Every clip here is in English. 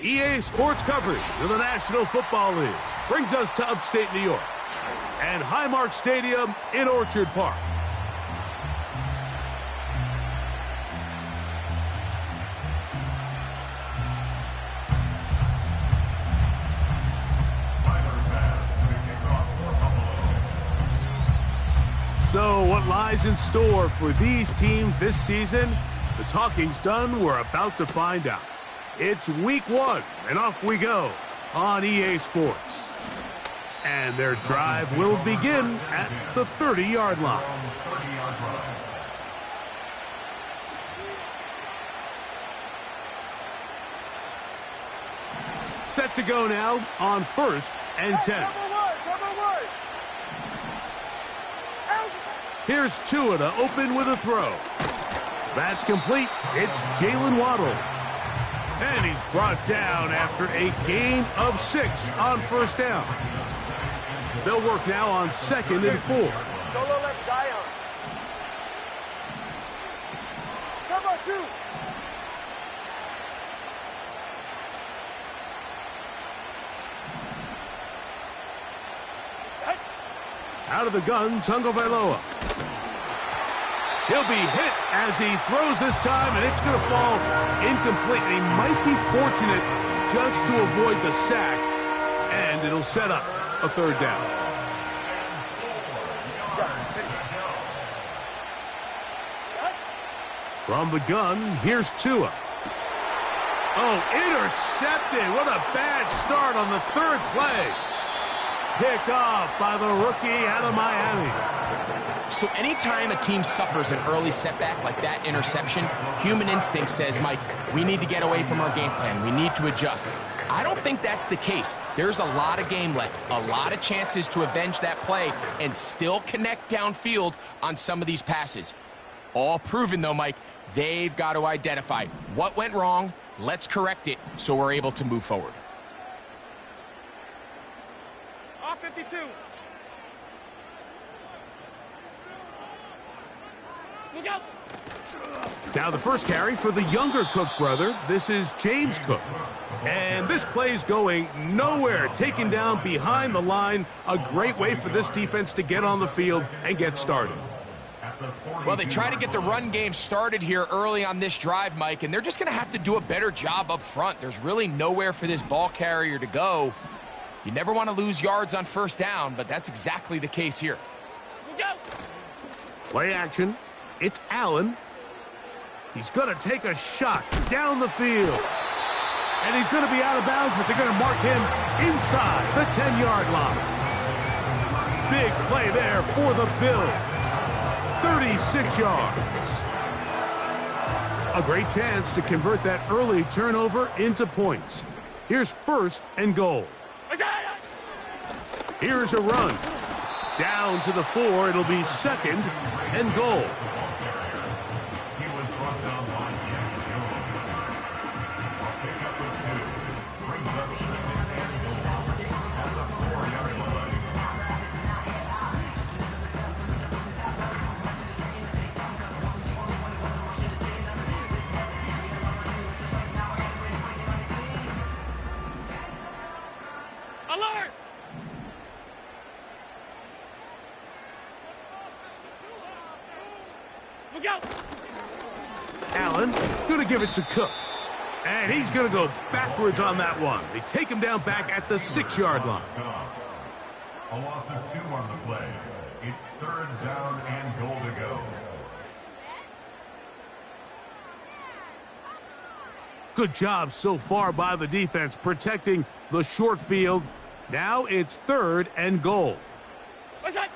EA Sports coverage of the National Football League brings us to upstate New York and Highmark Stadium in Orchard Park. So what lies in store for these teams this season? The talking's done. We're about to find out. It's week 1, and off we go on EA Sports. And their drive will begin at the 30-yard line. Set to go now on 1st and 10. Here's Tua to open with a throw. That's complete. It's Jalen Waddle. And he's brought down after a gain of 6 on 1st down. They'll work now on 2nd and 4. Solo left Zion. Cover 2. Out of the gun, Tagovailoa. He'll be hit as he throws this time, and it's going to fall incomplete. He might be fortunate just to avoid the sack, and it'll set up a 3rd down. From the gun, here's Tua. Oh, intercepted. What a bad start on the 3rd play. Picked off by the rookie out of Miami. So anytime a team suffers an early setback like that interception, human instinct says, Mike, we need to get away from our game plan. We need to adjust. I don't think that's the case. There's a lot of game left, a lot of chances to avenge that play and still connect downfield on some of these passes. All proven, though, Mike, they've got to identify what went wrong. Let's correct it so we're able to move forward. 52. Look out. Now the first carry for the younger Cook brother. This is James Cook. And this play's going nowhere. Taken down behind the line. A great way for this defense to get on the field and get started. Well, they try to get the run game started here early on this drive, Mike, and they're just going to have to do a better job up front. There's really nowhere for this ball carrier to go. You never want to lose yards on 1st down, but that's exactly the case here. Play action. It's Allen. He's going to take a shot down the field. And he's going to be out of bounds, but they're going to mark him inside the 10-yard line. Big play there for the Bills. 36 yards. A great chance to convert that early turnover into points. Here's 1st and goal. Here's a run. Down to the 4. It'll be 2nd and goal. Alert! Look out! Allen going to give it to Cook. And he's going to go backwards on that one. They take him down back at the 6-yard line. A loss of 2 on the play. It's 3rd down and goal to go. Good job so far by the defense protecting the short field. Now it's 3rd and goal. What's that?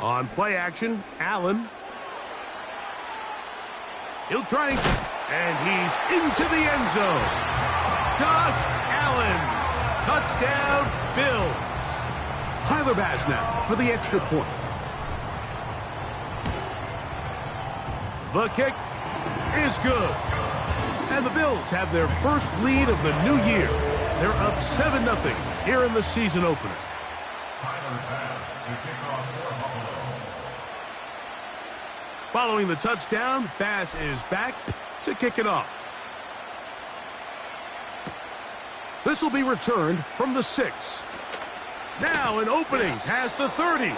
On play action, Allen. He'll try, and he's into the end zone. Josh Allen. Touchdown, Bills. Tyler Bass now for the extra point. The kick is good. And the Bills have their first lead of the new year. They're up 7-0 here in the season opener. Following the touchdown, Bass is back to kick it off. This will be returned from the 6. Now an opening past the 30.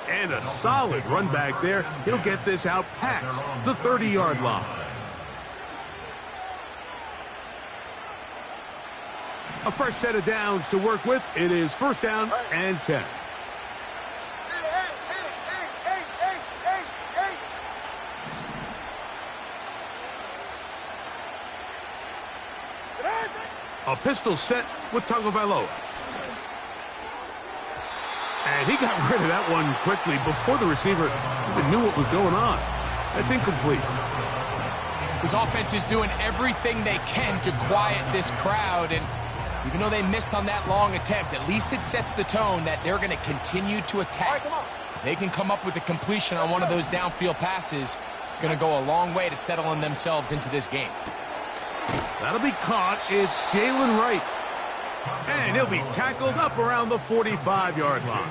And a solid run back there. He'll get this out past the 30-yard line. A fresh set of downs to work with. It is first down and 10. A pistol set with Tagovailoa. And he got rid of that one quickly before the receiver even knew what was going on. That's incomplete. His offense is doing everything they can to quiet this crowd, and even though they missed on that long attempt, at least it sets the tone that they're going to continue to attack. If they can come up with a completion on one of those downfield passes, it's going to go a long way to settling themselves into this game. That'll be caught. It's Jalen Wright. And he'll be tackled up around the 45-yard line.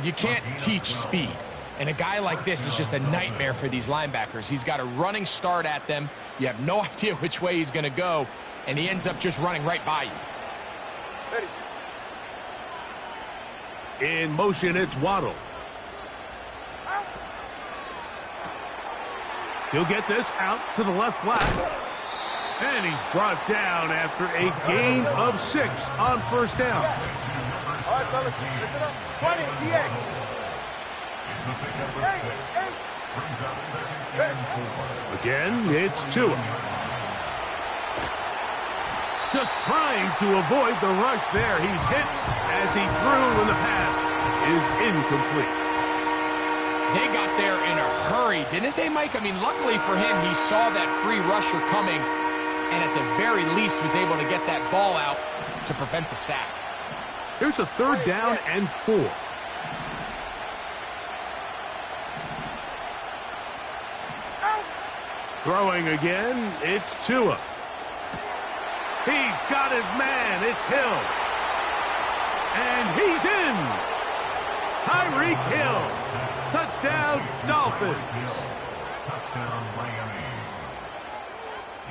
You can't teach speed. And a guy like this is just a nightmare for these linebackers. He's got a running start at them. You have no idea which way he's going to go. And he ends up just running right by you. In motion, it's Waddle. He'll get this out to the left flat. And he's brought down after a gain of 6 on first down. All right, fellas, listen up. 20, TX. Again, it's Tua. Just trying to avoid the rush there. He's hit as he threw when the pass is incomplete. They got there in a hurry, didn't they, Mike? I mean, luckily for him, he saw that free rusher coming, and at the very least was able to get that ball out to prevent the sack. Here's a third down and 4. Throwing again, it's Tua. He's got his man, it's Hill. And he's in. Tyreek Hill. Touchdown, Dolphins. Touchdown, Miami.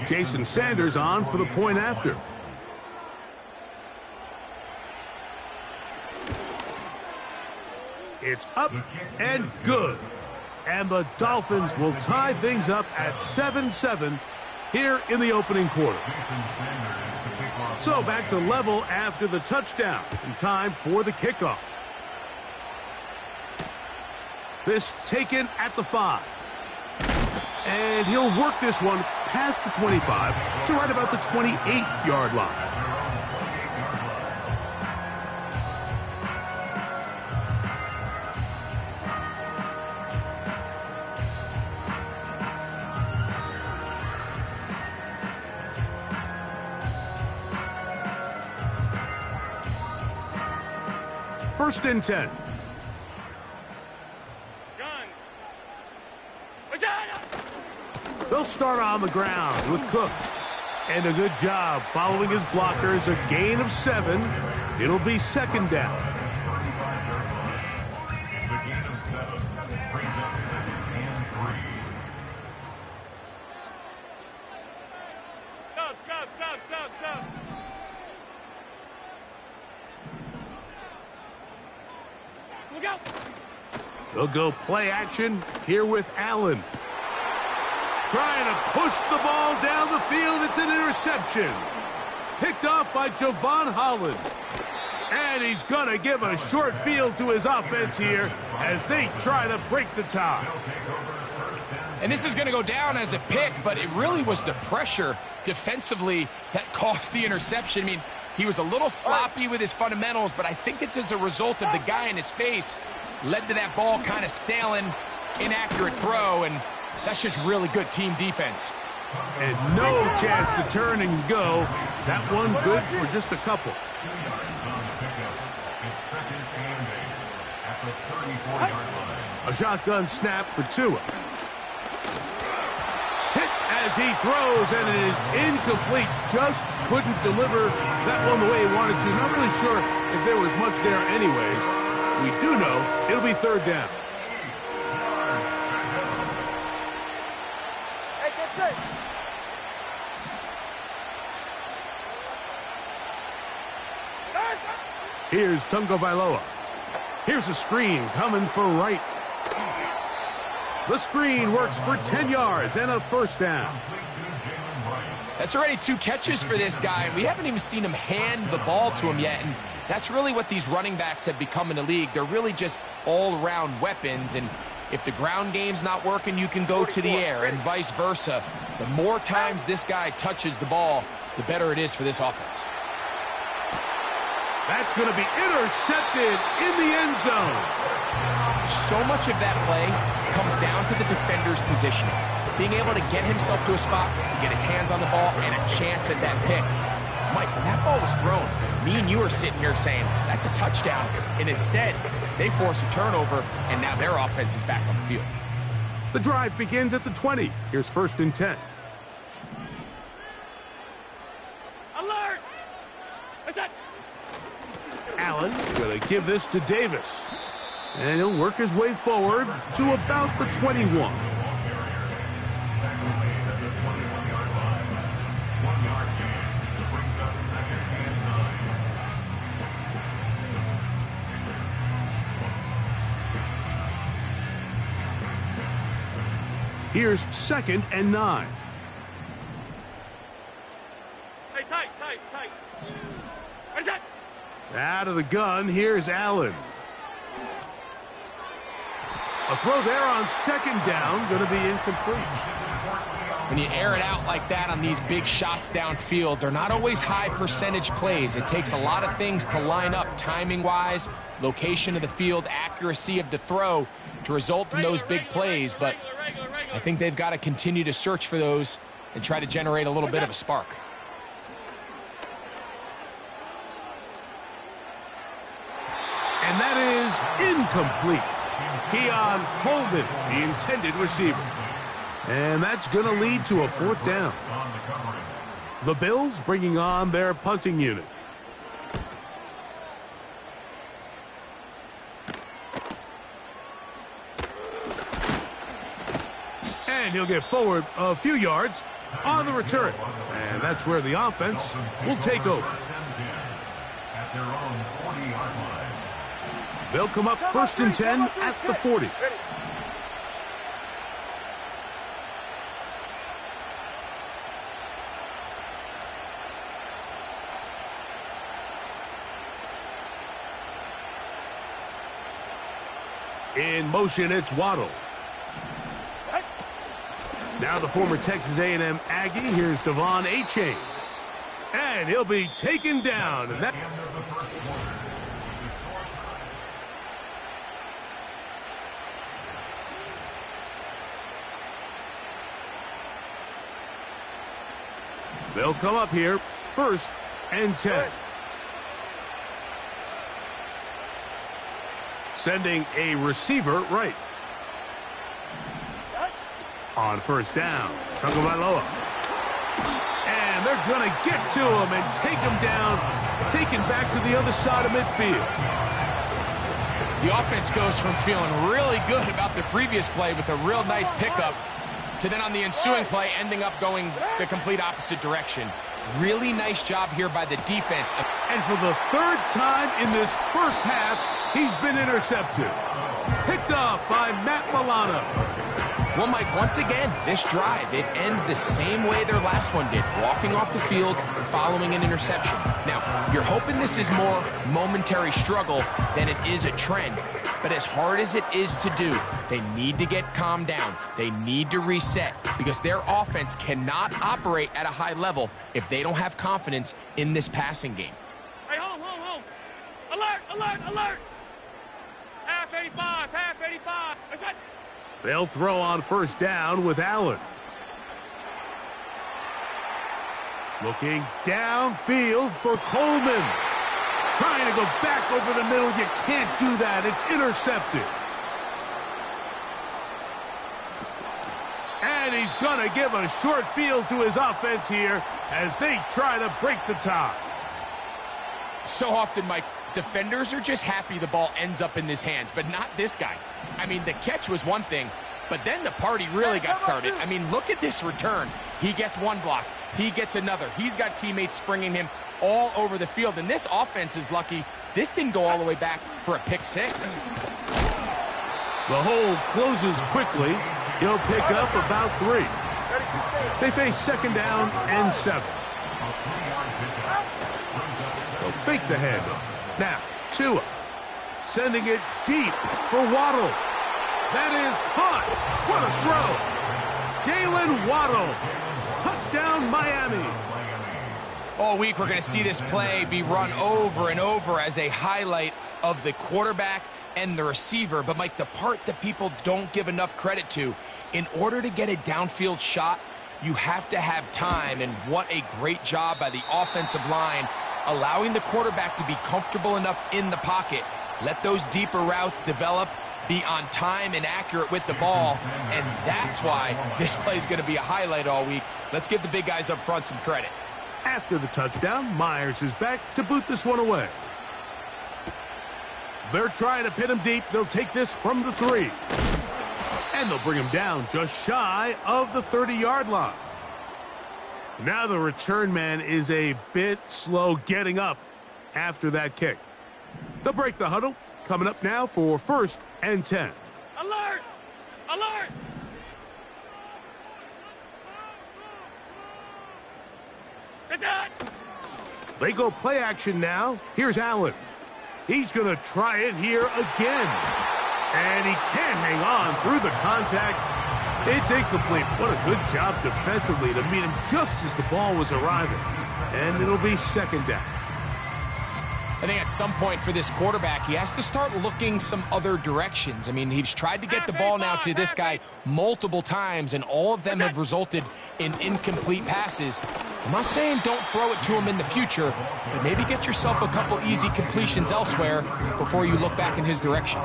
Jason Sanders on for the point after. It's up and good. And the Dolphins will tie things up at 7-7 here in the opening quarter. So back to level after the touchdown in time for the kickoff. This taken at the 5. And he'll work this one past the 25 to right about the 28-yard line. First and 10. They'll start on the ground with Cook. And a good job following his blockers. A gain of 7. It'll be second down. It's a gain of 7. Brings up 2nd and 3. Stop. Look out. They'll go play action here with Allen. Trying to push the ball down the field. It's an interception. Picked off by Javon Holland. And he's going to give a short field to his offense here as they try to break the tie. And this is going to go down as a pick, but it really was the pressure defensively that caused the interception. I mean, he was a little sloppy with his fundamentals, but I think it's as a result of the guy in his face led to that ball kind of sailing, inaccurate throw, and that's just really good team defense. And no chance to turn and go. That one good for just a couple. 2 yards on the pickup. It's 2nd and 8 at the 34-yard line. A shotgun snap for Tua. Hit as he throws, and it is incomplete. Just couldn't deliver that one the way he wanted to. Not really sure if there was much there anyways. We do know it'll be third down. Here's Tagovailoa. Here's a screen coming for Wright. The screen works for 10 yards and a first down. That's already 2 catches for this guy, and we haven't even seen him hand the ball to him yet, and that's really what these running backs have become in the league. They're really just all-around weapons, and if the ground game's not working, you can go to the air, and vice versa. The more times this guy touches the ball, the better it is for this offense. That's going to be intercepted in the end zone. So much of that play comes down to the defender's positioning. Being able to get himself to a spot, to get his hands on the ball, and a chance at that pick. Mike, when that ball was thrown, me and you are sitting here saying, that's a touchdown. And instead, they force a turnover, and now their offense is back on the field. The drive begins at the 20. Here's 1st and 10. Alert! What's that? Allen going to give this to Davis. And he'll work his way forward to about the 21. Here's 2nd and 9. Hey, tight. What's that? Out of the gun, here's Allen. A throw there on 2nd down, going to be incomplete. When you air it out like that on these big shots downfield, they're not always high percentage plays. It takes a lot of things to line up timing-wise, location of the field, accuracy of the throw to result in those big plays, but I think they've got to continue to search for those and try to generate a little bit of a spark. And that is incomplete. Keon Coleman, the intended receiver. And that's going to lead to a 4th down. The Bills bringing on their punting unit. And he'll get forward a few yards on the return. And that's where the offense will take over. At their own 40-yard line. They'll come up 1st and 10 at the 40. In motion, it's Waddle. Now the former Texas A&M Aggie. Here's Devon Achane. And he'll be taken down. And that they'll come up here 1st and 10. Sending a receiver right. On 1st down, Tagovailoa. And they're going to get to him and take him down, taken back to the other side of midfield. The offense goes from feeling really good about the previous play with a real nice pickup to then on the ensuing play ending up going the complete opposite direction. Really nice job here by the defense. And for the 3rd time in this first half, he's been intercepted. Picked off by Matt Milano. Well, Mike, once again, this drive, it ends the same way their last one did, walking off the field, following an interception. Now, you're hoping this is more momentary struggle than it is a trend, but as hard as it is to do, they need to get calmed down. They need to reset because their offense cannot operate at a high level if they don't have confidence in this passing game. Hey, home. Alert. Half 85. What's that? They'll throw on 1st down with Allen. Looking downfield for Coleman. Trying to go back over the middle. You can't do that. It's intercepted. And he's going to give a short field to his offense here as they try to break the tie. So often, Mike, defenders are just happy the ball ends up in his hands, but not this guy. I mean, the catch was one thing, but then the party really got started. I mean, look at this return. He gets one block. He gets another. He's got teammates springing him all over the field. And this offense is lucky this didn't go all the way back for a pick six. The hole closes quickly. He'll pick up about 3. They face second down and 7. They'll fake the handoff. Now, Tua sending it deep for Waddle. That is caught. What a throw. Jalen Waddle. Touchdown, Miami. All week, we're going to see this play be run over and over as a highlight of the quarterback and the receiver. But, Mike, the part that people don't give enough credit to, in order to get a downfield shot, you have to have time. And what a great job by the offensive line, allowing the quarterback to be comfortable enough in the pocket. Let those deeper routes develop, be on time and accurate with the ball. And that's why this play is going to be a highlight all week. Let's give the big guys up front some credit. After the touchdown, Myers is back to boot this one away. They're trying to pin him deep. They'll take this from the 3. And they'll bring him down just shy of the 30-yard line. Now the return man is a bit slow getting up after that kick. They'll break the huddle. Coming up now for 1st and 10. Alert! Alert! They go play action now. Here's Allen. He's going to try it here again. And he can't hang on through the contact. It's incomplete. What a good job defensively to meet him just as the ball was arriving. And it'll be second down. I think at some point for this quarterback, he has to start looking some other directions. I mean, he's tried to get the ball now to this guy multiple times, and all of them have resulted in incomplete passes. I'm not saying don't throw it to him in the future, but maybe get yourself a couple easy completions elsewhere before you look back in his direction.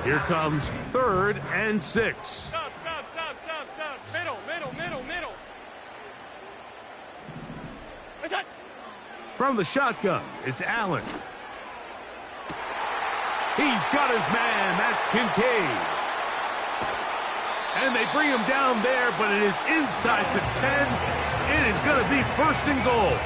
Here comes 3rd and 6. Stop. Middle. What's that? From the shotgun, it's Allen. He's got his man. That's Kincaid. And they bring him down there, but it is inside the 10. It is going to be 1st and goal.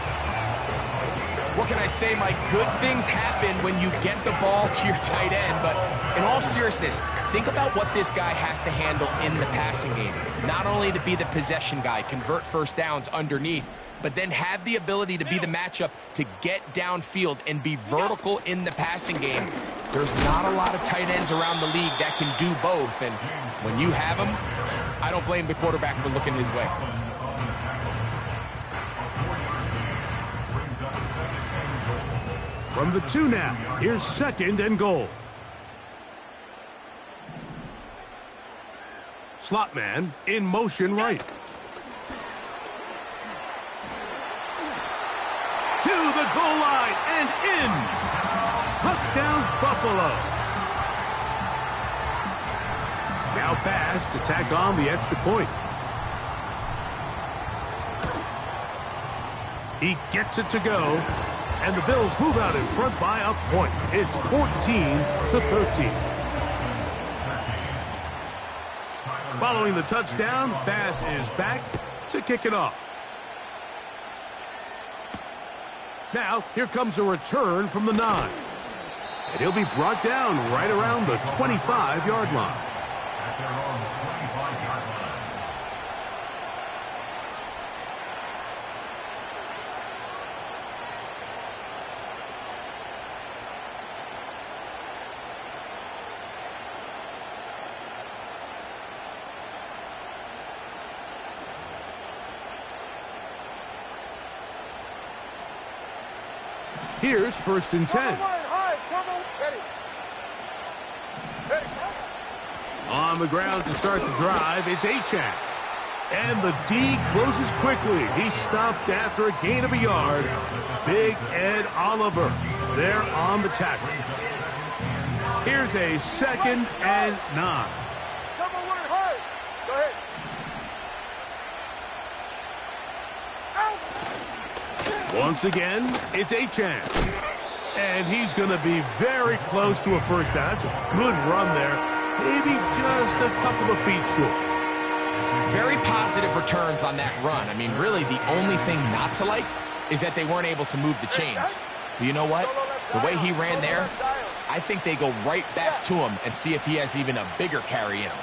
What can I say, Mike? Good things happen when you get the ball to your tight end. But in all seriousness, think about what this guy has to handle in the passing game. Not only to be the possession guy, convert first downs underneath, but then have the ability to be the matchup to get downfield and be vertical in the passing game. There's not a lot of tight ends around the league that can do both. And when you have them, I don't blame the quarterback for looking his way. From the 2 now, here's 2nd and goal. Slot man in motion right. To the goal line and in. Touchdown, Buffalo. Now pass to tack on the extra point. He gets it to go. And the Bills move out in front by a point. It's 14-13. Following the touchdown, Bass is back to kick it off. Now, here comes a return from the 9. And he'll be brought down right around the 25-yard line. Here's 1st and 10. On the ground to start the drive, it's Achane. And the D closes quickly. He's stopped after a gain of a yard. Big Ed Oliver there on the tackle. Here's a 2nd and 9. Go ahead. Once again, it's Achane. And he's going to be very close to a first down. That's a good run there. maybe just a couple of feet short. Very positive returns on that run. I mean, really, the only thing not to like is that they weren't able to move the chains. But you know what? The way he ran there, I think they go right back to him and see if he has even a bigger carry in him.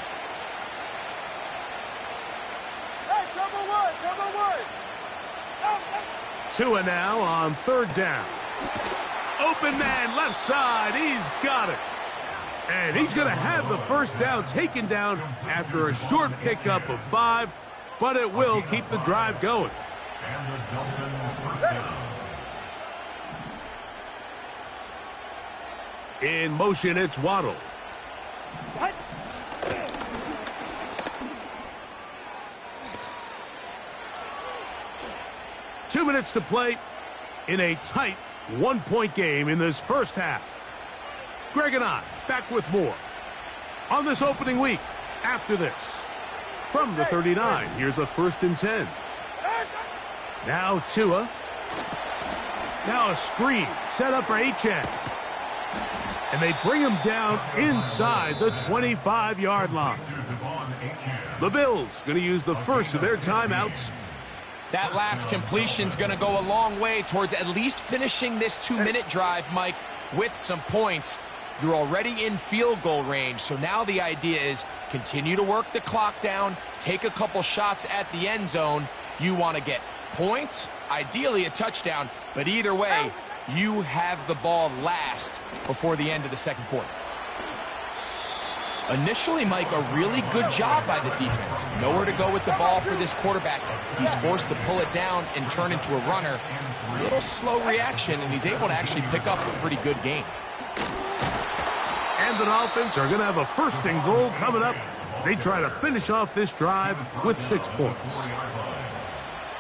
Tua now on third down. Open man, left side. He's got it. And he's going to have the first down taken down after a short pickup of 5, but it will keep the drive going. And the Dolphins first down. In motion, it's Waddle. What? 2 minutes to play in a tight one-point game in this first half. Greg and I back with more on this opening week after this. From the 39, here's a 1st and 10. Now Tua. Now a screen set up for Achane. And they bring him down inside the 25-yard line. The Bills going to use the first of their timeouts. That last completion's going to go a long way towards at least finishing this 2-minute drive, Mike, with some points. You're already in field goal range, so now the idea is continue to work the clock down, take a couple shots at the end zone. You want to get points, ideally a touchdown, but either way, you have the ball last before the end of the second quarter. Initially, Mike, a really good job by the defense. Nowhere to go with the ball for this quarterback. He's forced to pull it down and turn into a runner. A little slow reaction, and he's able to actually pick up a pretty good game. And the Dolphins are going to have a 1st and goal coming up. They try to finish off this drive with 6 points.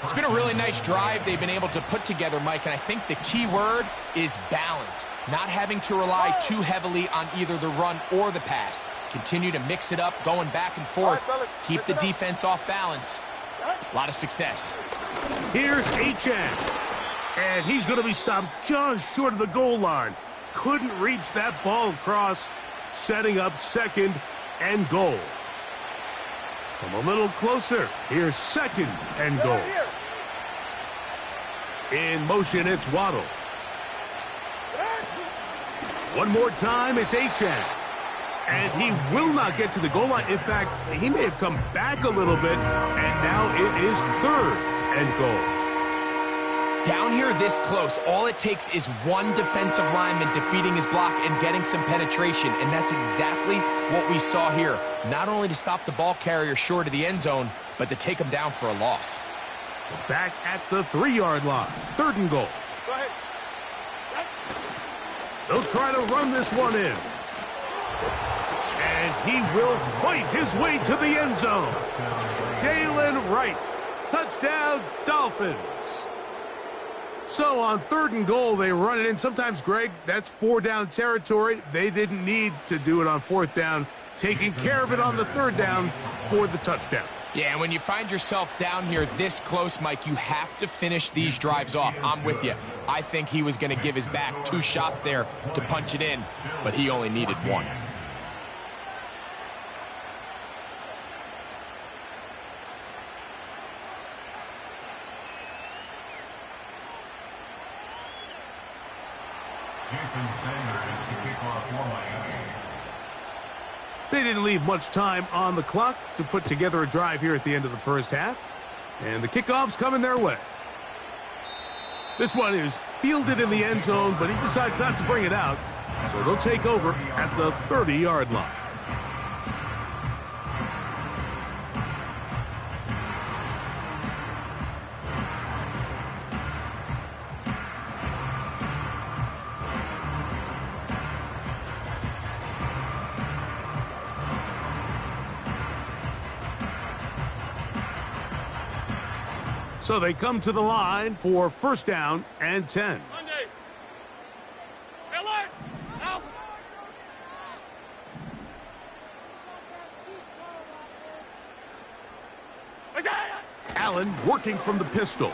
It's been a really nice drive they've been able to put together, Mike, and I think the key word is balance. Not having to rely too heavily on either the run or the pass. Continue to mix it up, going back and forth. Keep the defense off balance. A lot of success. Here's Achane. And he's going to be stopped just short of the goal line. Couldn't reach that ball across, setting up 2nd and goal. Come a little closer. Here's 2nd and goal. In motion, it's Waddle. One more time, it's Achane. And he will not get to the goal line. In fact, he may have come back a little bit, and now it is 3rd and goal. Down here this close, all it takes is one defensive lineman defeating his block and getting some penetration, and that's exactly what we saw here. Not only to stop the ball carrier short of the end zone, but to take him down for a loss. Back at the 3-yard line, 3rd and goal. Go ahead. They'll try to run this one in. And he will fight his way to the end zone. Jalen Wright. Touchdown, Dolphins. So on 3rd and goal, they run it in. Sometimes, Greg, that's 4-down territory. They didn't need to do it on 4th down. Taking care of it on the 3rd down for the touchdown. Yeah, and when you find yourself down here this close, Mike, you have to finish these drives off. I'm with you. I think he was going to give his back 2 shots there to punch it in, but he only needed 1. Jason Sanders to kick off for Miami. They didn't leave much time on the clock to put together a drive here at the end of the first half. And the kickoff's coming their way. This one is fielded in the end zone, but he decides not to bring it out. So they'll take over at the 30-yard line. So they come to the line for 1st down and 10. Monday. Alert. Out. Allen working from the pistol.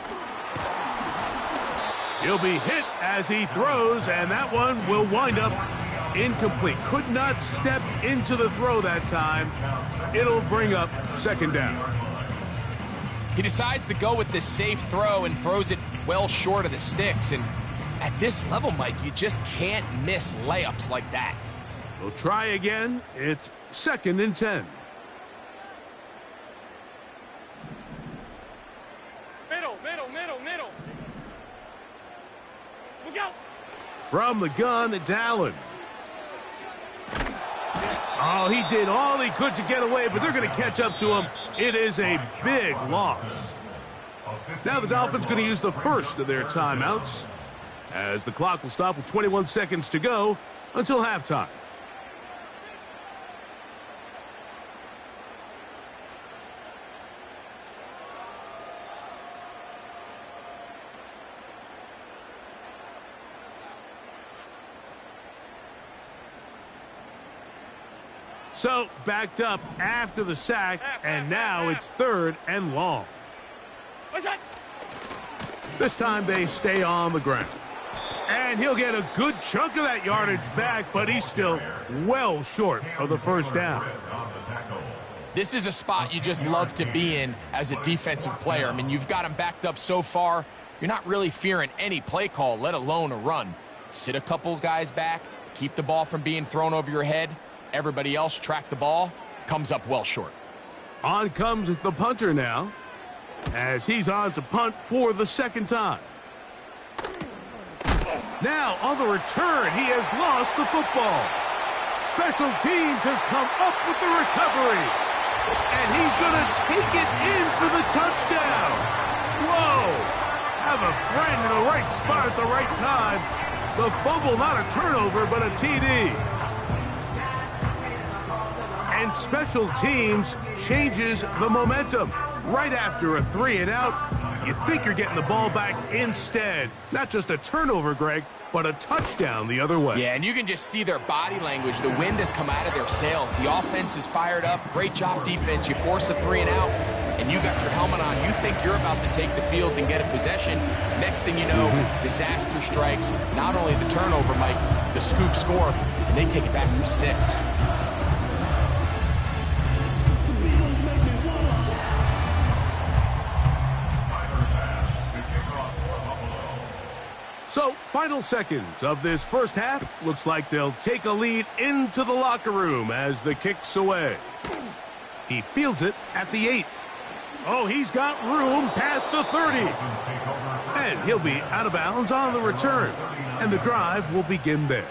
He'll be hit as he throws, and that one will wind up Incomplete. Could not step into the throw that time. It'll bring up second down. He decides to go with this safe throw and throws it well short of the sticks. And at this level, Mike, you just can't miss layups like that. We'll try again. It's 2nd and 10. Middle. Look out. From the gun, it's Allen. Oh, he did all he could to get away, but they're going to catch up to him. It is a big loss. Now the Dolphins going to use the first of their timeouts, as the clock will stop with 21 seconds to go until halftime. So, backed up after the sack, and now it's 3rd and long. What's that? This time they stay on the ground. And he'll get a good chunk of that yardage back, but he's still well short of the first down. This is a spot you just love to be in as a defensive player. I mean, you've got him backed up so far, you're not really fearing any play call, let alone a run. Sit a couple guys back, keep the ball from being thrown over your head. Everybody else track the ball, comes up well short. On comes the punter now, as he's on to punt for the second time. Now, on the return, he has lost the football. Special teams has come up with the recovery. And he's going to take it in for the touchdown. Whoa! Have a friend in the right spot at the right time. The fumble, not a turnover, but a TD. And special teams changes the momentum. Right after a 3-and-out, you think you're getting the ball back instead. Not just a turnover, Greg, but a touchdown the other way. Yeah, and you can just see their body language. The wind has come out of their sails. The offense is fired up. Great job, defense. You force a 3-and-out, and you got your helmet on. You think you're about to take the field and get a possession. Next thing you know, disaster strikes. Not only the turnover, Mike, the scoop score, and they take it back for 6. So, final seconds of this first half. Looks like they'll take a lead into the locker room as the kick's away. He fields it at the 8. Oh, he's got room past the 30. And he'll be out of bounds on the return. And the drive will begin there.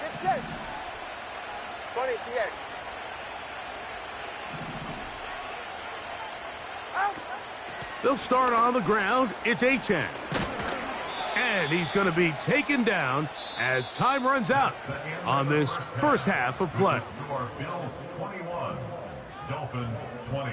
Get set. 20 TX. Out. They'll start on the ground. It's Achane. And he's going to be taken down as time runs out on this first half of play. Bills 21, Dolphins 20.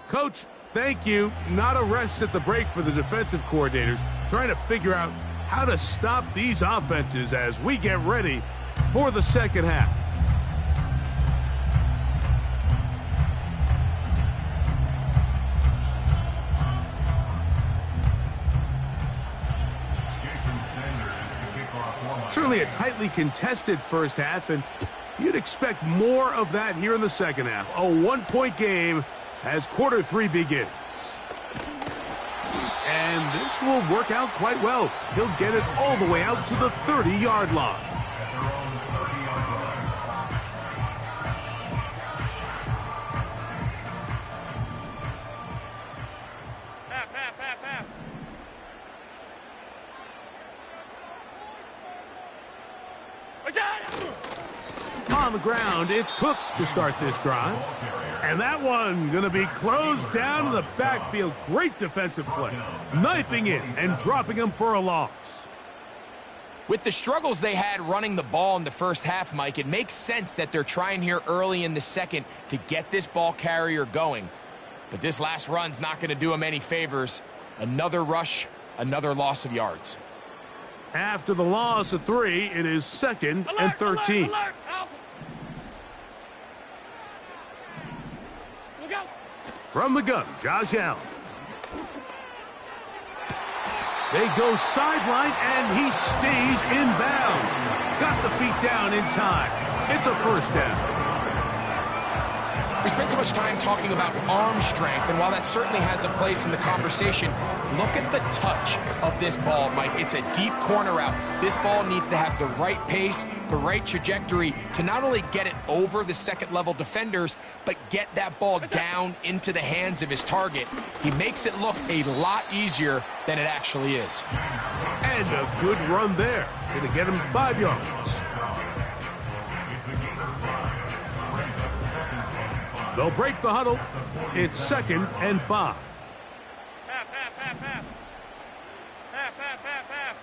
Coach, thank you. Not a rest at the break for the defensive coordinators, trying to figure out how to stop these offenses as we get ready for the second half. Certainly a tightly contested first half, and you'd expect more of that here in the second half. A one-point game as quarter 3 begins. And this will work out quite well. He'll get it all the way out to the 30-yard line. Half. What's that? On the ground, it's Cook to start this drive. And that one going to be closed down to the backfield. Great defensive play. Knifing in and dropping him for a loss. With the struggles they had running the ball in the first half, Mike, it makes sense that they're trying here early in the second to get this ball carrier going. But this last run's not going to do them any favors. Another rush, another loss of yards. After the loss of 3, it is 2nd and 13. Alert! Help! Look out! From the gun, Josh Allen. They go sideline, and he stays in bounds. Got the feet down in time. It's a first down. We spent so much time talking about arm strength, and while that certainly has a place in the conversation, look at the touch of this ball, Mike. It's a deep corner route. This ball needs to have the right pace, the right trajectory to not only get it over the second-level defenders, but get that ball down into the hands of his target. He makes it look a lot easier than it actually is. And a good run there. Going to get him 5 yards. They'll break the huddle. It's 2nd and 5. Half, half, half, half. Half, half, half, half.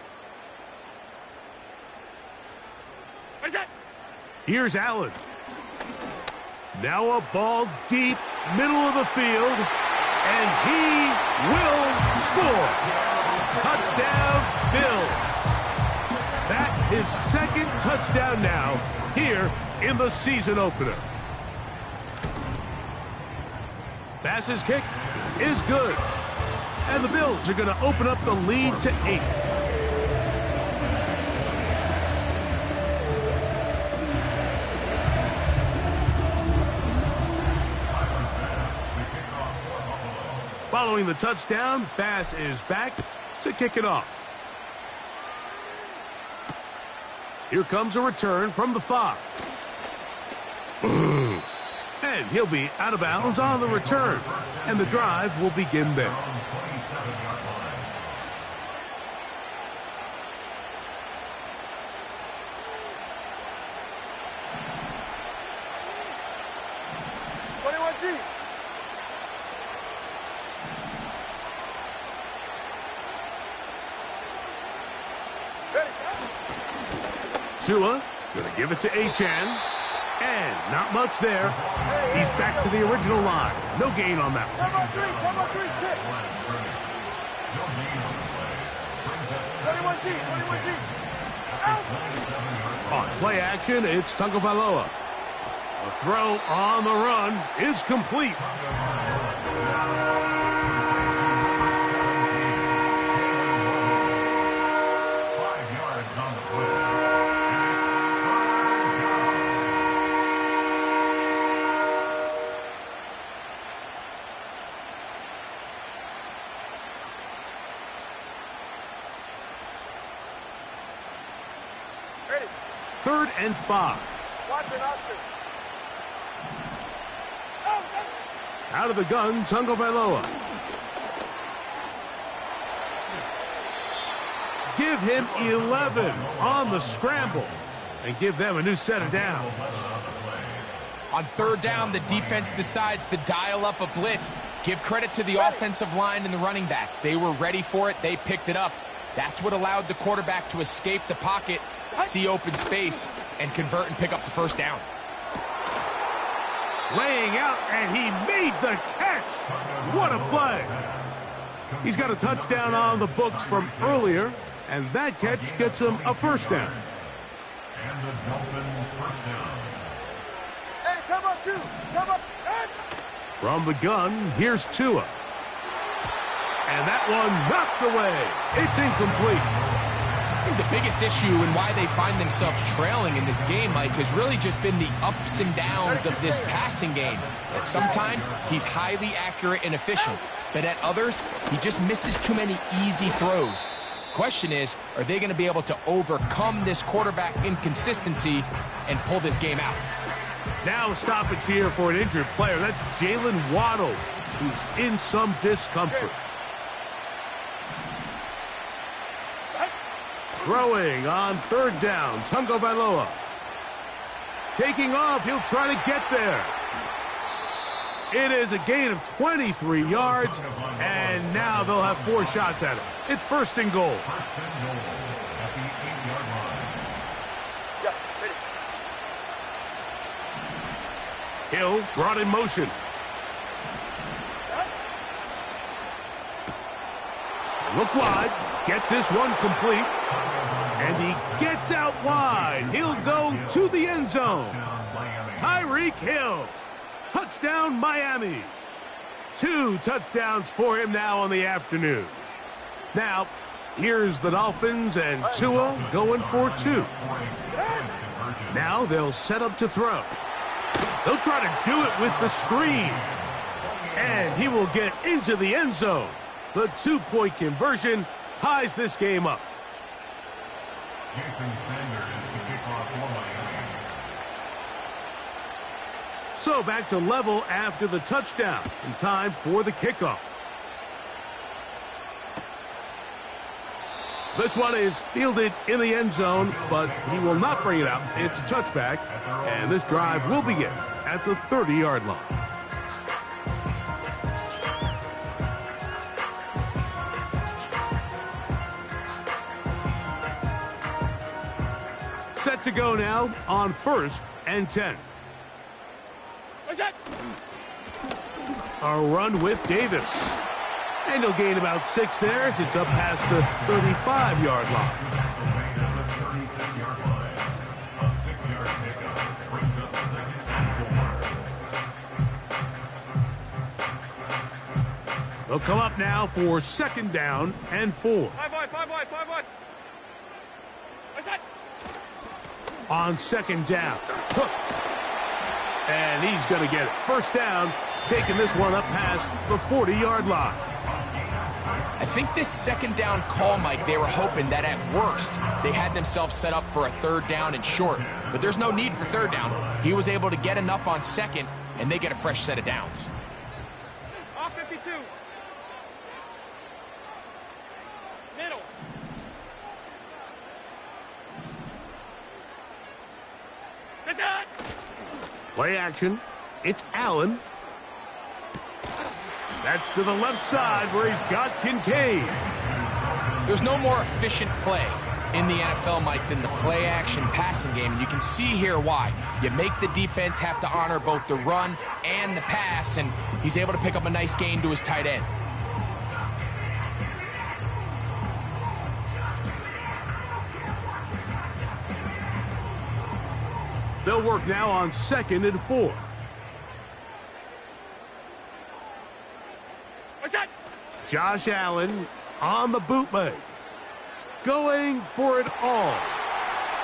What is that? Here's Allen. Now a ball deep, middle of the field, and he will score. Touchdown, Bills. That is 2nd touchdown now here in the season opener. Pass's kick is good. And the Bills are going to open up the lead to 8. Following the touchdown, Bass is back to kick it off. Here comes a return from the 5. And he'll be out of bounds on the return. And the drive will begin there. Tua going to give it to Achane. And not much there. He's back to the original line. No gain on that one. 21G. Out. On play action, it's Tagovailoa. A throw on the run is complete. Ready. 3rd and 5. Watch it, Oscar. Out of the gun, Tagovailoa. Give him 11 on the scramble and give them a new set of downs. On 3rd down, the defense decides to dial up a blitz. Give credit to the offensive line and the running backs. They were ready for it. They picked it up. That's what allowed the quarterback to escape the pocket, see open space, and convert and pick up the first down. Laying out, and he made the catch. What a play. He's got a touchdown on the books from earlier, and that catch gets him a first down. And the Dolphin first down. Hey, come up, 2. Come up. Hey. From the gun, here's Tua. And that one knocked away. It's incomplete. I think the biggest issue and why they find themselves trailing in this game, Mike, has really just been the ups and downs of this passing game. That sometimes he's highly accurate and efficient, but at others, he just misses too many easy throws. Question is, are they going to be able to overcome this quarterback inconsistency and pull this game out? Now a stoppage here for an injured player. That's Jalen Waddle, who's in some discomfort. Throwing on 3rd down, Tagovailoa. Taking off, he'll try to get there. It is a gain of 23 yards, and now they'll have 4 shots at it. It's 1st and goal. First and goal at the 8-yard line. Hill brought in motion. Look wide. Get this one complete. And he gets out wide. He'll go to the end zone. Tyreek Hill. Touchdown, Miami. 2 touchdowns for him now on the afternoon. Now, here's the Dolphins and Tua going for 2. Now they'll set up to throw. They'll try to do it with the screen. And he will get into the end zone. The 2-point conversion ties this game up. Jason Sanders, the kickoff for Miami. So back to level after the touchdown. In time for the kickoff. This one is fielded in the end zone, but he will not bring it out. It's a touchback, and this drive will begin at the 30-yard line. Set to go now on 1st and 10. What's that? A run with Davis. And he'll gain about 6 there as it's up past the 35-yard line. A 6-yard pickup brings up 2nd and 4. They'll come up now for 2nd down and 4. 5 wide, 5 wide, 5 wide. What's that? On 2nd down, Cook. And he's going to get it. 1st down, taking this one up past the 40-yard line. I think this 2nd down call, Mike, they were hoping that at worst they had themselves set up for a 3rd down and short. But there's no need for 3rd down. He was able to get enough on 2nd, and they get a fresh set of downs. Off 52. Middle. That's it. Play action. It's Allen. That's to the left side where he's got Kincaid. There's no more efficient play in the NFL, Mike, than the play-action passing game. And you can see here why. You make the defense have to honor both the run and the pass, and he's able to pick up a nice gain to his tight end. They'll work now on 2nd and 4. What's that? Josh Allen on the bootleg. Going for it all.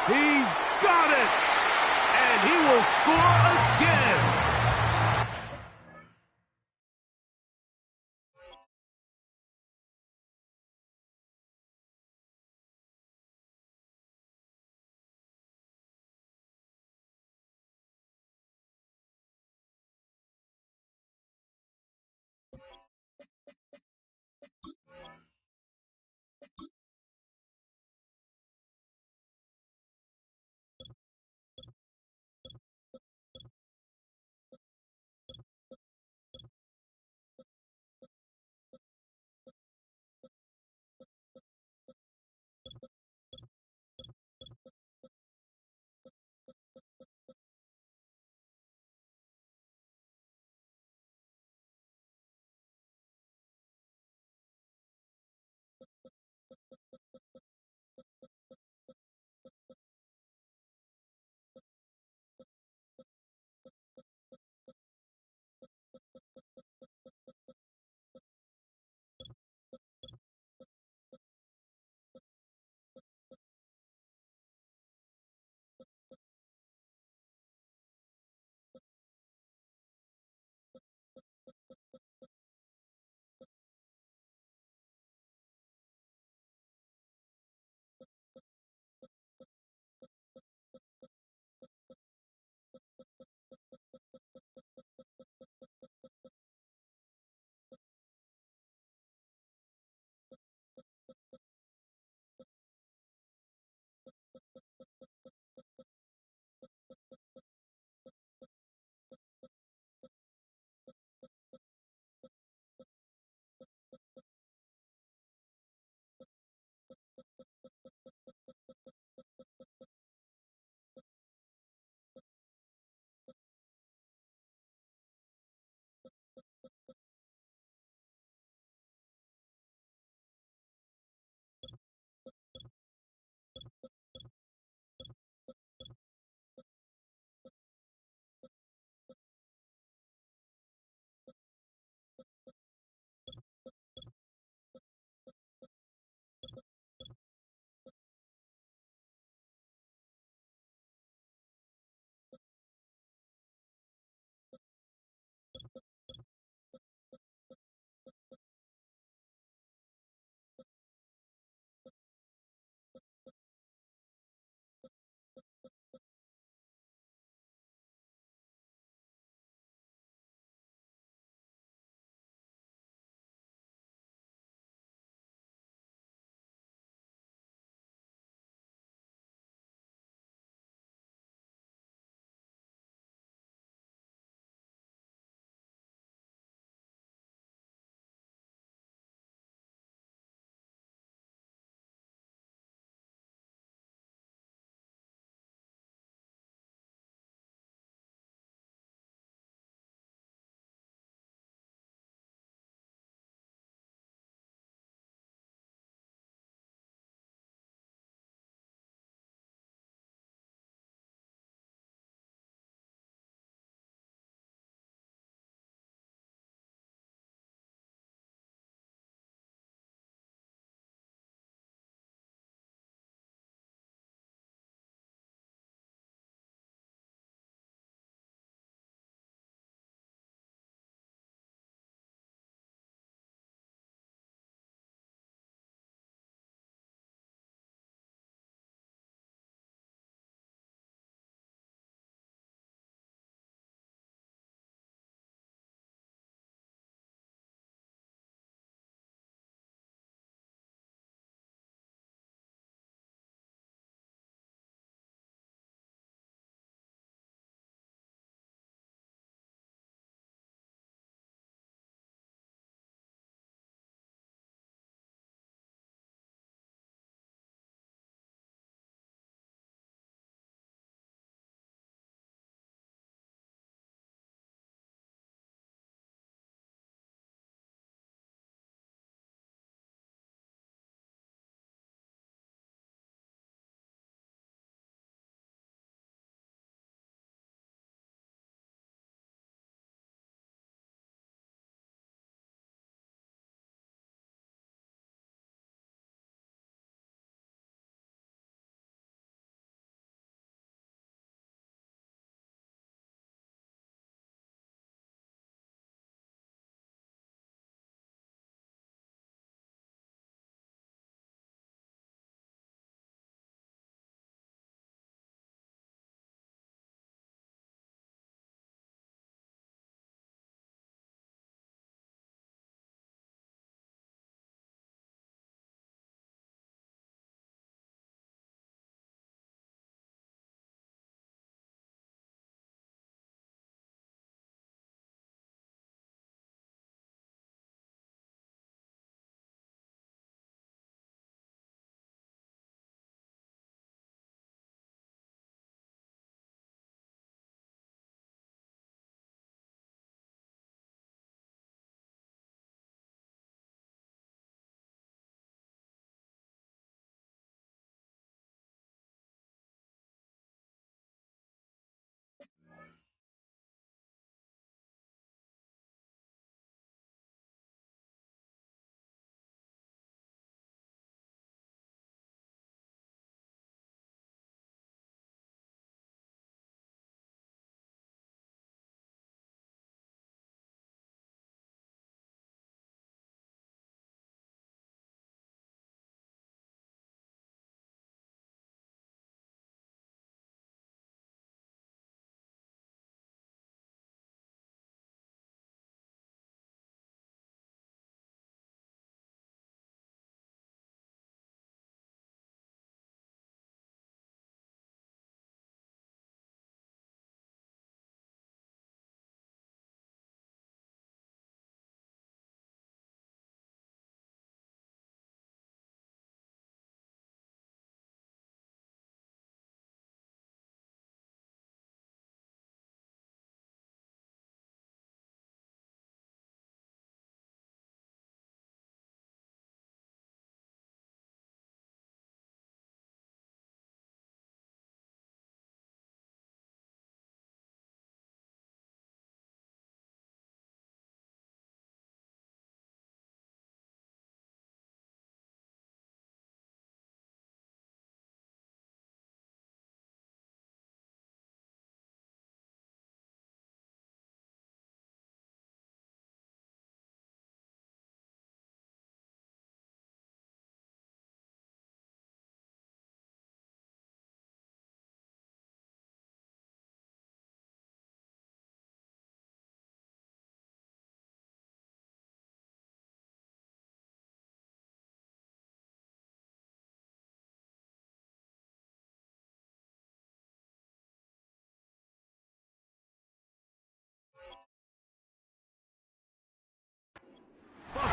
He's got it! And he will score again!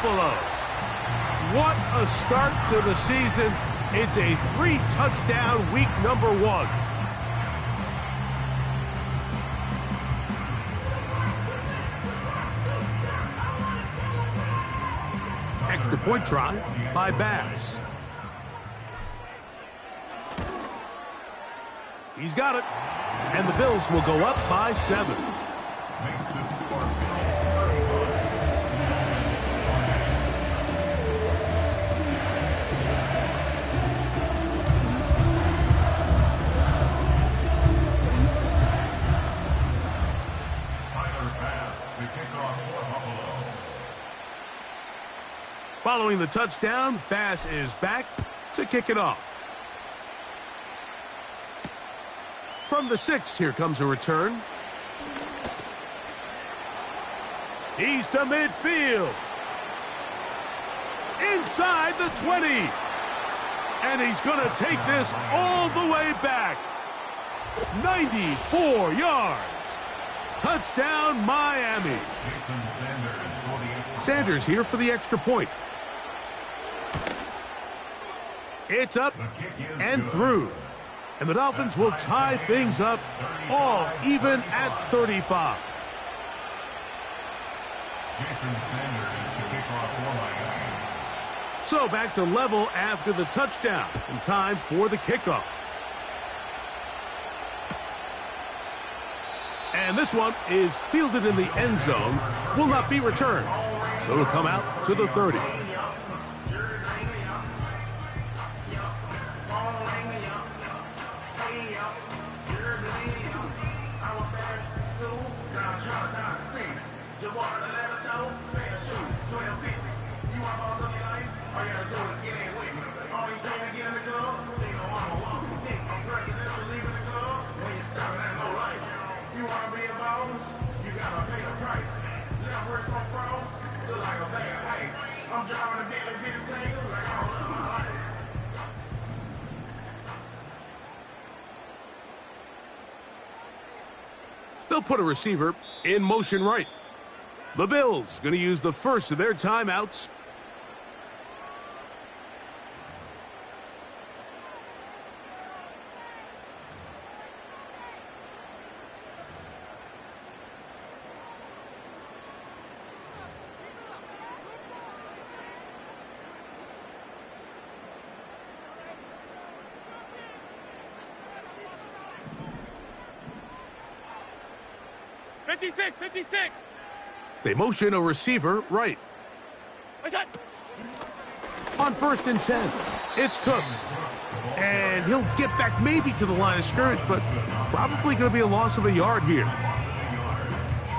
Buffalo. What a start to the season. It's a 3-touchdown week number 1. Extra point try by Bass. He's got it. And the Bills will go up by 7. Following the touchdown, Bass is back to kick it off. From the 6, here comes a return. He's to midfield. Inside the 20. And he's going to take this all the way back. 94 yards. Touchdown, Miami. Sanders here for the extra point. It's up and through. And the Dolphins will tie things up all even at 35. So back to level after the touchdown. And time for the kickoff. And this one is fielded in the end zone. Will not be returned. So it'll come out to the 30. They'll put a receiver in motion right. The Bills going to use the first of their timeouts. They motion a receiver right. On 1st and 10, it's Cook. And he'll get back maybe to the line of scrimmage, but probably going to be a loss of a yard here.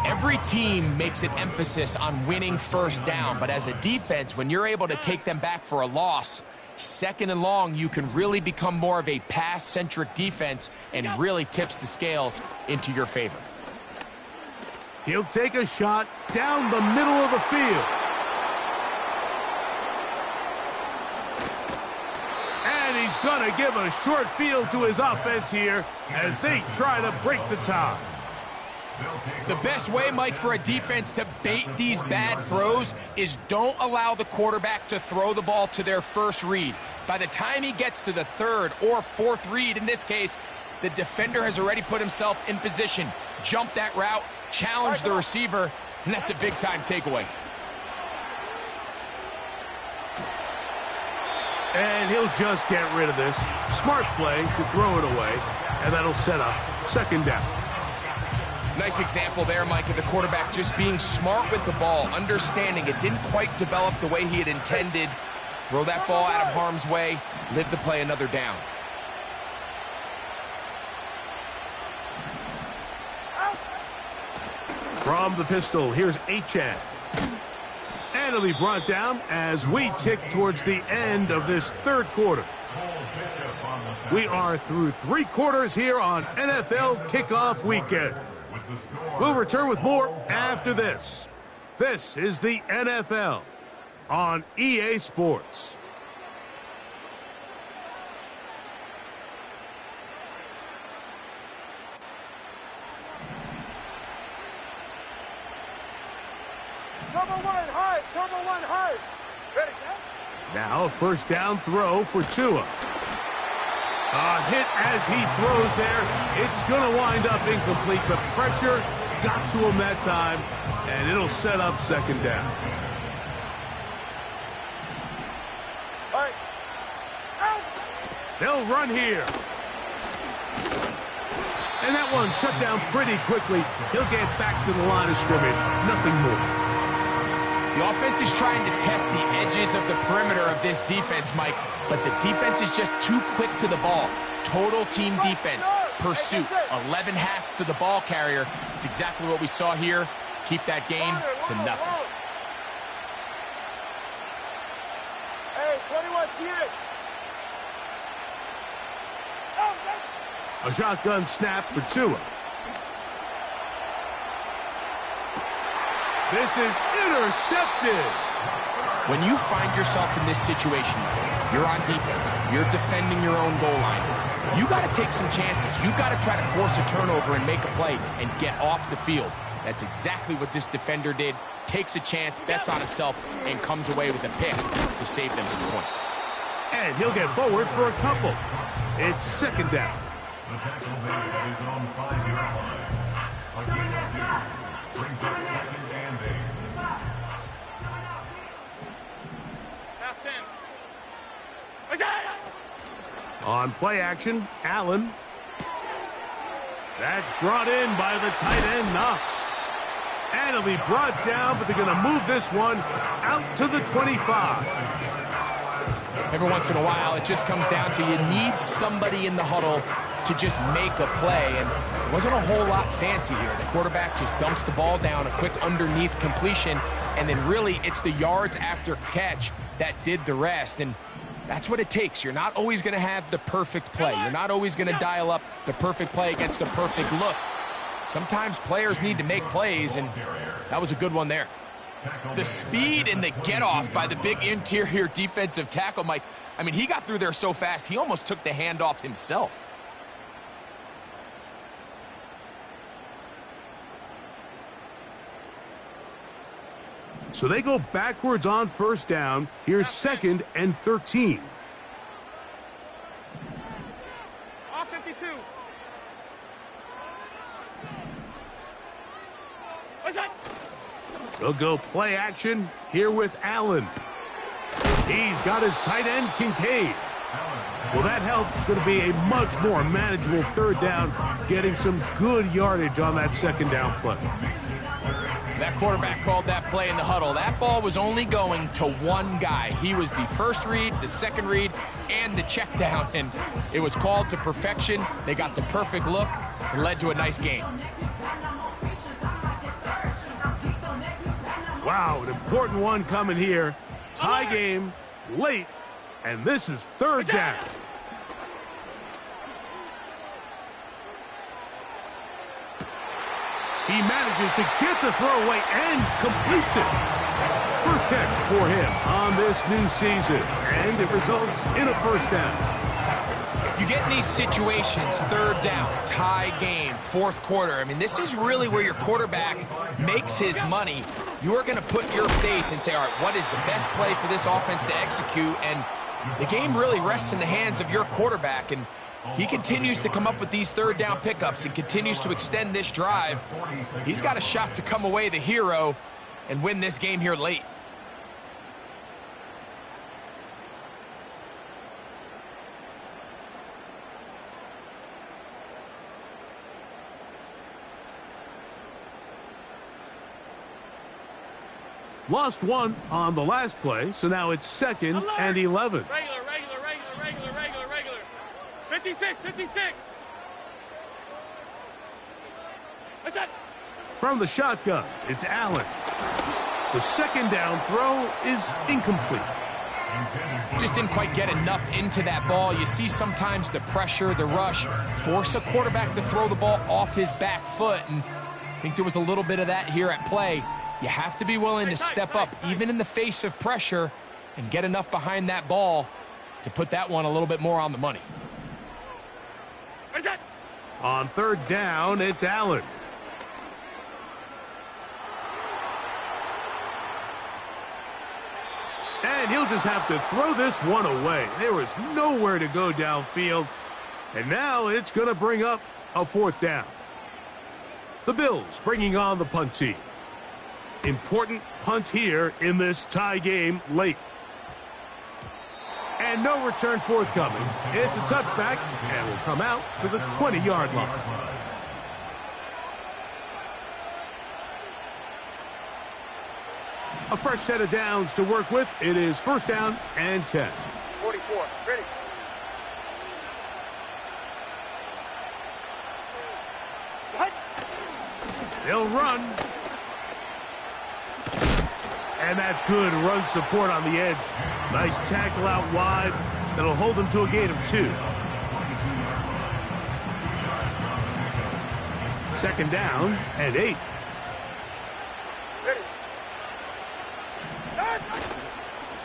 Every team makes an emphasis on winning first down, but as a defense, when you're able to take them back for a loss, 2nd and long, you can really become more of a pass-centric defense and really tips the scales into your favor. He'll take a shot down the middle of the field. And he's going to give a short field to his offense here as they try to break the tie. The best way, Mike, for a defense to bait these bad throws is don't allow the quarterback to throw the ball to their first read. By the time he gets to the 3rd or 4th read, in this case, the defender has already put himself in position, jump that route, challenge the receiver, and that's a big-time takeaway. And he'll just get rid of this. Smart play to throw it away, and that'll set up 2nd down. Nice example there, Mike, of the quarterback just being smart with the ball, understanding it didn't quite develop the way he had intended. Throw that ball out of harm's way, live to play another down. From the pistol, here's Achane. And it'll be brought down as we tick towards the end of this 3rd quarter. We are through 3 quarters here on NFL Kickoff Weekend. We'll return with more after this. This is the NFL on EA Sports. Number 1, Hard, turbo one, hard. Ready, set? Now a first down throw for Tua. A hit as he throws there. It's going to wind up incomplete, but pressure got to him that time, and it'll set up second down. All right. Out. They'll run here. And that one shut down pretty quickly. He'll get back to the line of scrimmage. Nothing more. The offense is trying to test the edges of the perimeter of this defense, Mike, but the defense is just too quick to the ball. Total team defense, pursuit, 11 hats to the ball carrier. It's exactly what we saw here. Keep that game to nothing. Hey, 21 TA. A shotgun snap for Tua. This is intercepted. When you find yourself in this situation, you're on defense, you're defending your own goal line, you got to take some chances. You got to try to force a turnover and make a play and get off the field. That's exactly what this defender did. Takes a chance, bets on himself, and comes away with a pick to save them some points. And he'll get forward for a couple. It's second down. The tackle made is on 5-yard line. A gain of 2 brings up 2nd and 8. Half 10. On play action, Allen. That's brought in by the tight end, Knox. And it'll be brought down, but they're going to move this one out to the 25. Every once in a while, it just comes down to you need somebody in the huddle to just make a play, and it wasn't a whole lot fancy here. The quarterback just dumps the ball down, a quick underneath completion, and then really it's the yards after catch that did the rest, and that's what it takes. You're not always going to have the perfect play. You're not always going to dial up the perfect play against the perfect look. Sometimes players need to make plays, and that was a good one there. The speed and the get-off by the big interior defensive tackle, Mike, I mean, he got through there so fast, he almost took the handoff himself. So they go backwards on first down. Here's 2nd and 13. Off 52. What's that? They'll go play action here with Allen. He's got his tight end, Kincaid. Well, that helps. It's going to be a much more manageable third down, getting some good yardage on that second down play. That quarterback called that play in the huddle. That ball was only going to one guy. He was the first read, the second read, and the check down, and it was called to perfection. They got the perfect look and led to a nice game. Wow, an important one coming here. Tie game, late, and this is third down. He manages to get the throw away and completes it. First catch for him on this new season, and it results in a first down. You get in these situations, third down, tie game, fourth quarter. I mean, this is really where your quarterback makes his money. You are going to put your faith and say, all right, what is the best play for this offense to execute? And the game really rests in the hands of your quarterback, and he continues to come up with these third down pickups and continues to extend this drive. He's got a shot to come away the hero and win this game here late. Lost one on the last play, so now it's 2nd and 11. Regular. 56. What's that? From the shotgun, it's Allen. The second down throw is incomplete. Just didn't quite get enough into that ball. You see sometimes the pressure, the rush, force a quarterback to throw the ball off his back foot, and I think there was a little bit of that here at play. You have to be willing to step up, even in the face of pressure, and get enough behind that ball to put that one a little bit more on the money. What's that? On third down, it's Allen. And he'll just have to throw this one away. There was nowhere to go downfield. And now it's going to bring up a 4th down. The Bills bringing on the punt team. Important punt here in this tie game late. And no return forthcoming. It's a touchback and will come out to the 20-yard line. A fresh set of downs to work with. It is 1st down and 10. 44. Ready. They'll run. And that's good run support on the edge. Nice tackle out wide. That'll hold them to a gain of 2. 2nd down and 8. Ready.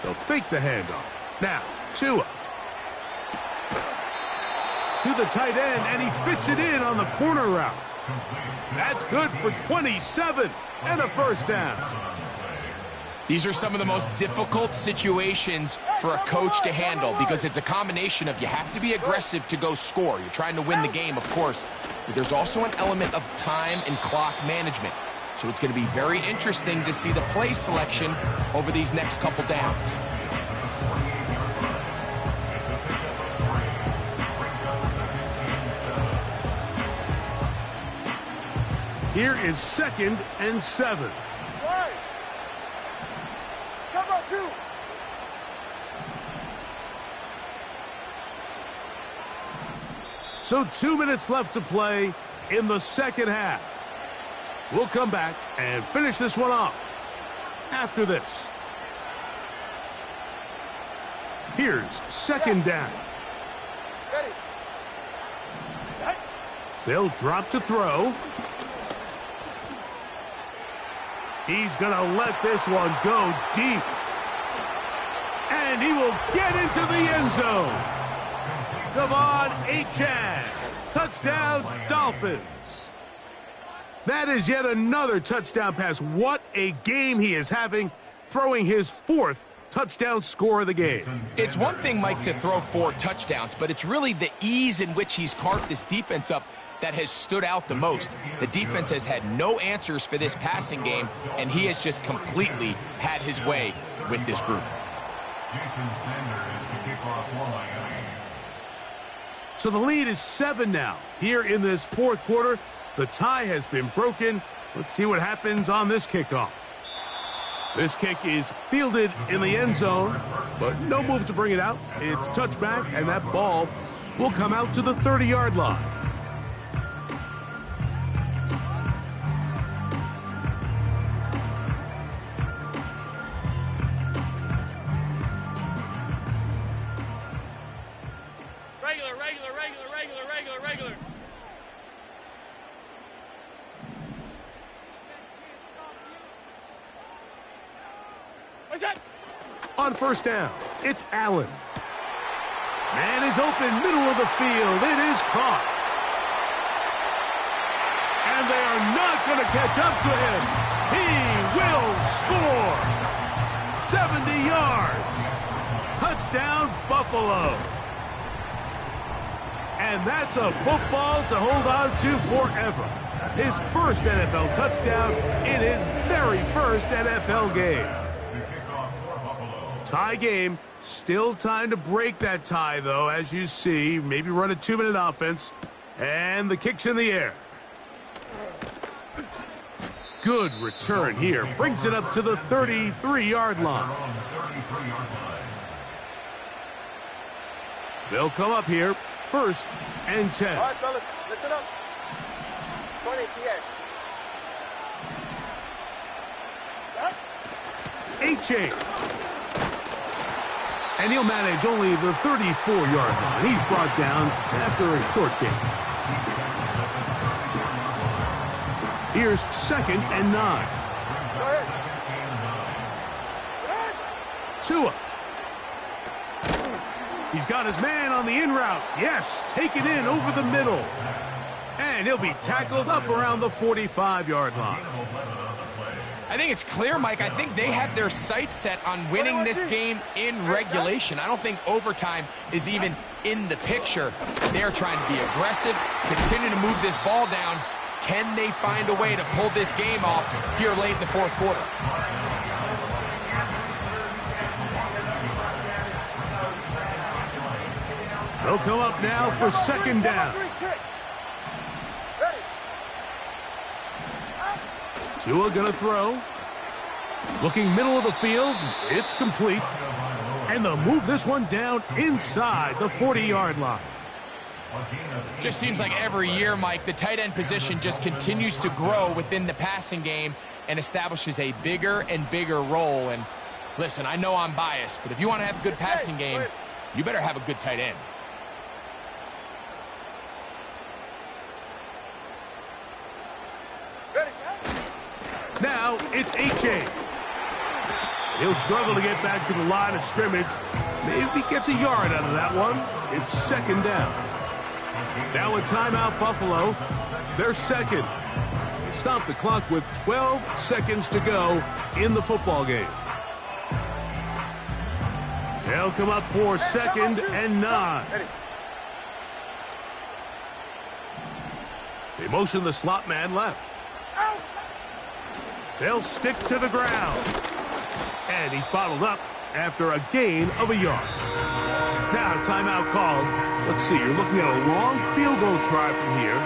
They'll fake the handoff. Now, Tua. To the tight end, and he fits it in on the corner route. That's good for 27 and a 1st down. These are some of the most difficult situations for a coach to handle because it's a combination of you have to be aggressive to go score. You're trying to win the game, of course, but there's also an element of time and clock management. So it's going to be very interesting to see the play selection over these next couple downs. Here is 2nd and 7. Right. Cover 2. So 2 minutes left to play in the 2nd half. We'll come back and finish this one off after this. Here's 2nd down. Ready. They'll drop to throw. He's going to let this one go deep. And he will get into the end zone. Devon Achane. Touchdown, Dolphins. That is yet another touchdown pass. What a game he is having, throwing his 4th touchdown score of the game. It's one thing, Mike, to throw 4 touchdowns, but it's really the ease in which he's carved this defense up that has stood out the most. The defense has had no answers for this passing game, and he has just completely had his way with this group. Jason Sanders to kick off for Miami. So the lead is 7 now. Here in this 4th quarter, the tie has been broken. Let's see what happens on this kickoff. This kick is fielded in the end zone, but no move to bring it out. It's touchback, and that ball will come out to the 30-yard line. Regular. What's that? On 1st down, it's Allen. Man is open, middle of the field. It is caught. And they are not going to catch up to him. He will score. 70 yards. Touchdown, Buffalo. And that's a football to hold on to forever. His 1st NFL touchdown in his very 1st NFL game. Tie game. Still time to break that tie, though, as you see. Maybe run a 2-minute offense. And the kick's in the air. Good return here. Brings it up to the 33-yard line. They'll come up here. 1st and 10. All right, fellas, listen up. 20 TX. Achane. And he'll manage only the 34-yard line. He's brought down after a short game. Here's 2nd and 9. Go ahead. Tua. He's got his man on the in route. Yes, take it in over the middle. And he'll be tackled up around the 45-yard line. I think it's clear, Mike. I think they have their sights set on winning this game in regulation. I don't think overtime is even in the picture. They're trying to be aggressive, continue to move this ball down. Can they find a way to pull this game off here late in the fourth quarter? They'll come up now for second down. Tua gonna throw. Looking middle of the field. It's complete. And they'll move this one down inside the 40-yard line. Just seems like every year, Mike, the tight end position just continues to grow within the passing game and establishes a bigger and bigger role. And listen, I know I'm biased, but if you want to have a good passing game, you better have a good tight end. Now it's H.A. He'll struggle to get back to the line of scrimmage. Maybe gets a yard out of that one. It's second down. Now a timeout, Buffalo. They're second. They stop the clock with 12 seconds to go in the football game. They'll come up for second and 9. They motion the slot man left. They'll stick to the ground. And he's bottled up after a gain of a yard. Now, timeout called. Let's see, you're looking at a long field goal try from here,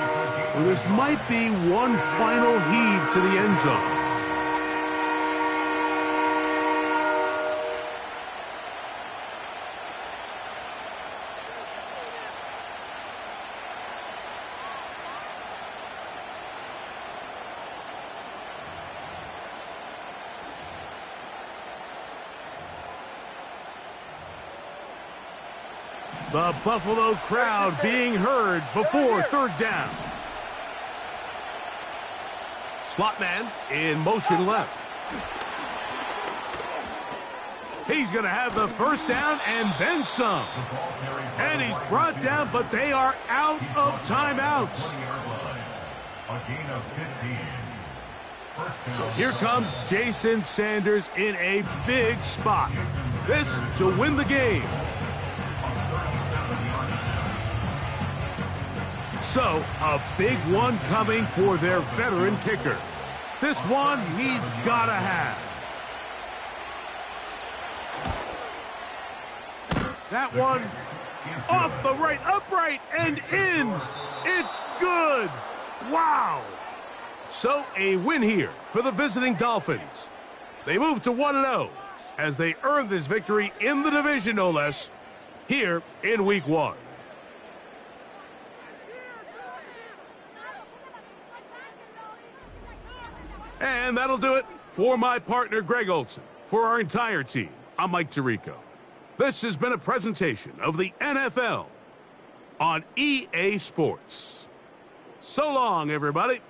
where this might be one final heave to the end zone. The Buffalo crowd being heard before third down. Slot man in motion left. He's going to have the first down and then some. And he's brought down, but they are out of timeouts. So here comes Jason Sanders in a big spot. This to win the game. So, a big one coming for their veteran kicker. This one he's got to have. That one off the right upright and in. It's good. Wow. So, a win here for the visiting Dolphins. They move to 1-0 as they earn this victory in the division, no less, here in Week 1. And that'll do it for my partner, Greg Olson. For our entire team, I'm Mike Tirico. This has been a presentation of the NFL on EA Sports. So long, everybody.